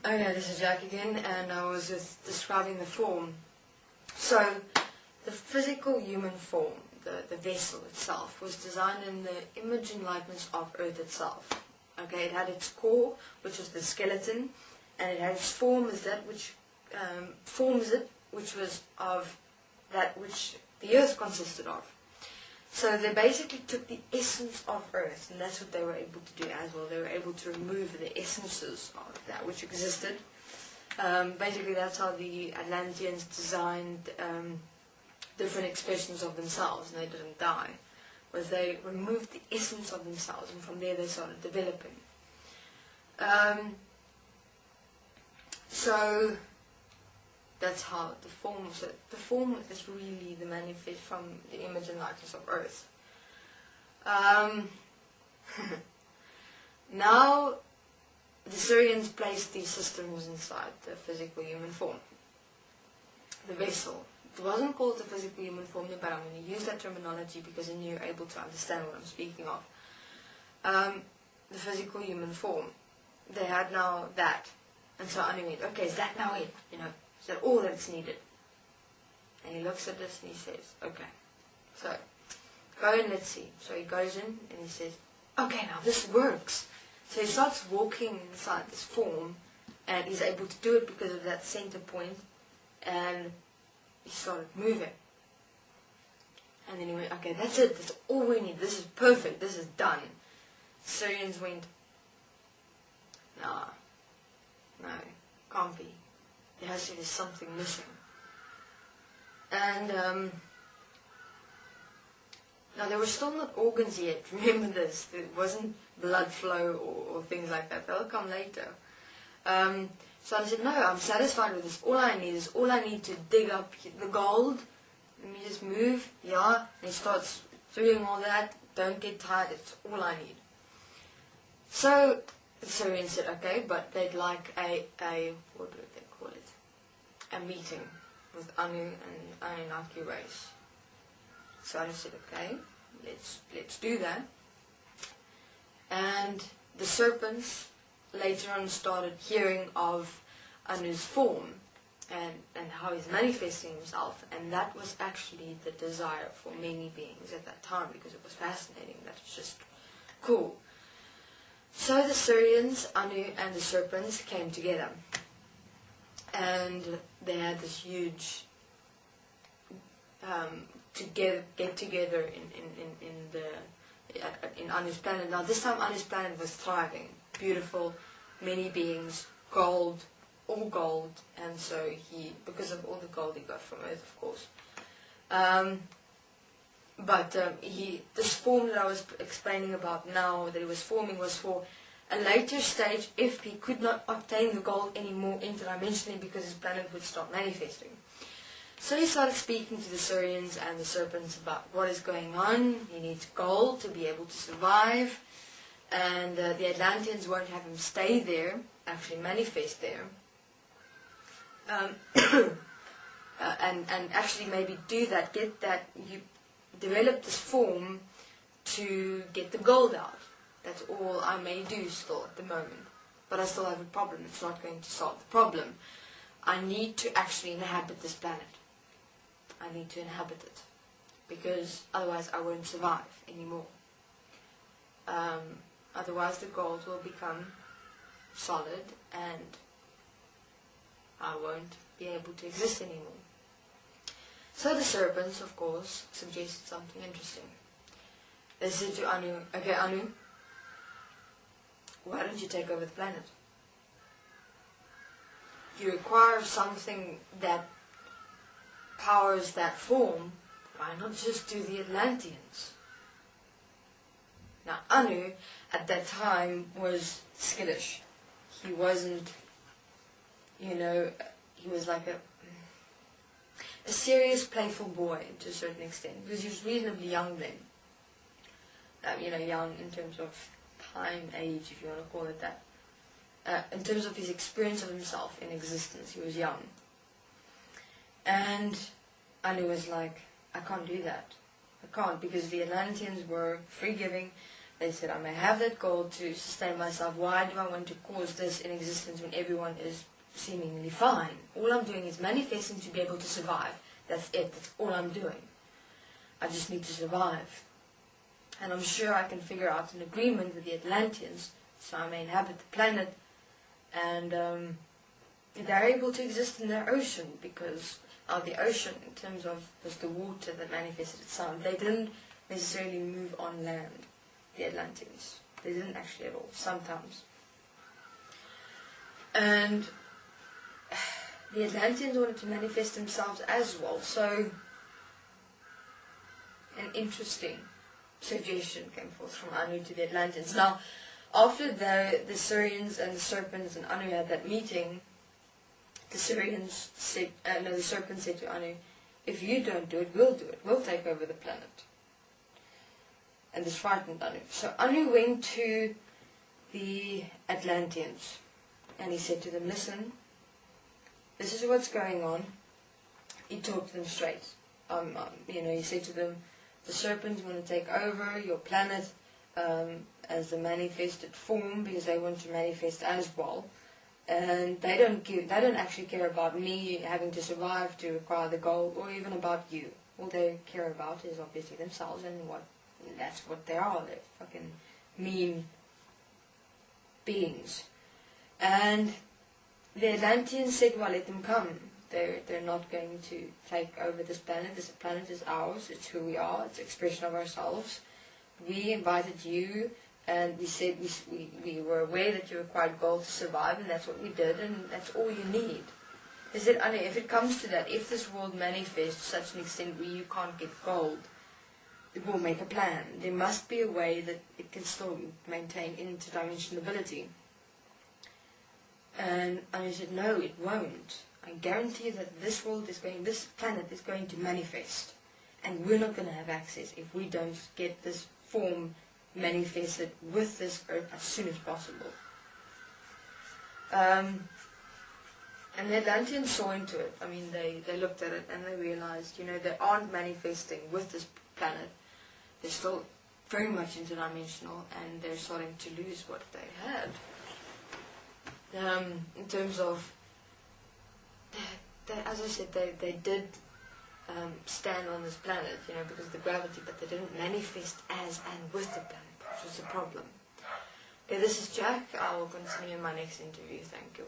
Okay, this is Jack again, and I was just describing the form. So, the physical human form, the vessel itself, was designed in the image and likeness of Earth itself. Okay, it had its core, which was the skeleton, and it had its form as that which forms it, which was of that which the Earth consisted of. So they basically took the essence of Earth, and that's what they were able to do as well. They were able to remove the essences of that which existed. Basically, that's how the Atlanteans designed different expressions of themselves, and they didn't die. Was they removed the essence of themselves, and from there they started developing. So that's how the form. So the form is really the manifest from the image and likeness of Earth. Now, the Syrians placed these systems inside the physical human form, the vessel. It wasn't called the physical human form, but I'm going to use that terminology because then you're able to understand what I'm speaking of. The physical human form. They had now that, and so I went, okay, is that now it? Is that all that's needed? And he looks at this and he says, okay, so go and let's see. So he goes in and he says, okay, now this works. So he starts walking inside this form, and he's able to do it because of that center point, and he started moving. And then he went, okay, that's it, that's all we need, this is perfect, this is done. Syrians went, no, can't be. There has to be something missing. And now there were still not organs yet, remember this, there wasn't blood flow or things like that, they'll come later. So I said, no, I'm satisfied with this, all I need to dig up the gold, let me just move, yeah, and he starts doing all that, don't get tired, it's all I need. So the Syrians said, okay, but they'd like a what would they call it? A meeting with Anu and Anunnaki race. So I said, okay, let's do that. And the serpents later on started hearing of Anu's form and how he's manifesting himself, and that was actually the desire for many beings at that time because it was fascinating, that was just cool. So the Syrians, Anu and the serpents came together, and they had this huge get together in Anu's planet. Now this time Anu's planet was thriving, beautiful, many beings, gold, all gold, and so because of all the gold he got from Earth, of course. This form that I was explaining about now, that he was forming, was for a later stage if he could not obtain the gold anymore interdimensionally because his planet would start manifesting. So he started speaking to the Syrians and the serpents about what is going on. He needs gold to be able to survive, and the Atlanteans won't have him stay there, actually manifest there, and actually maybe do that, get that, you develop this form to get the gold out. That's all I may do still at the moment. But I still have a problem. It's not going to solve the problem. I need to actually inhabit this planet. I need to inhabit it. Because otherwise I won't survive anymore. Otherwise the gold will become solid and I won't be able to exist anymore. So the serpents, of course, suggested something interesting. They said to Anu, okay Anu, why don't you take over the planet? You require something that powers that form, why not just do the Atlanteans? Now Anu, at that time, was skittish. He wasn't, he was like a serious, playful boy to a certain extent, because he was reasonably young then. Young in terms of time, age, if you want to call it that. In terms of his experience of himself in existence, he was young. And Anu was like, I can't do that. I can't, because the Atlanteans were free-giving, They said, I may have that goal to sustain myself. Why do I want to cause this in existence when everyone is seemingly fine? All I'm doing is manifesting to be able to survive. That's it. That's all I'm doing. I just need to survive. And I'm sure I can figure out an agreement with the Atlanteans so I may inhabit the planet. And they're able to exist in their ocean because the ocean, in terms of just the water that manifested itself, they didn't necessarily move on land. The Atlanteans. They didn't actually at all, sometimes. And the Atlanteans wanted to manifest themselves as well, so an interesting suggestion came forth from Anu to the Atlanteans. Now, after the Syrians and the serpents and Anu had that meeting, the Syrians said, the serpent said to Anu, if you don't do it, we'll do it. We'll take over the planet. And this frightened Anu. So Anu went to the Atlanteans and he said to them, listen, this is what's going on. He talked to them straight. He said to them, the serpents want to take over your planet as the manifested form because they want to manifest as well. And they don't actually care about me having to survive to acquire the goal or even about you. All they care about is obviously themselves and that's what they are. They're fucking mean beings. And the Atlanteans said, well, let them come. They're not going to take over this planet. This planet is ours. It's who we are. It's an expression of ourselves. We invited you, and we said we were aware that you required gold to survive, and that's what we did, and that's all you need. They said, if it comes to that, if this world manifests to such an extent where you can't get gold, we'll make a plan. There must be a way that it can still maintain interdimensionality. And I said, no, it won't. I guarantee that this planet is going to manifest. And we're not going to have access if we don't get this form manifested with this earth as soon as possible. And the Atlanteans saw into it. I mean, they looked at it and they realized, they aren't manifesting with this planet. They're still very much interdimensional and they're starting to lose what they had. In terms of, as I said, they did stand on this planet, because of the gravity, but they didn't manifest as and with the planet, which was the problem. Okay, this is Jack. I will continue in my next interview. Thank you.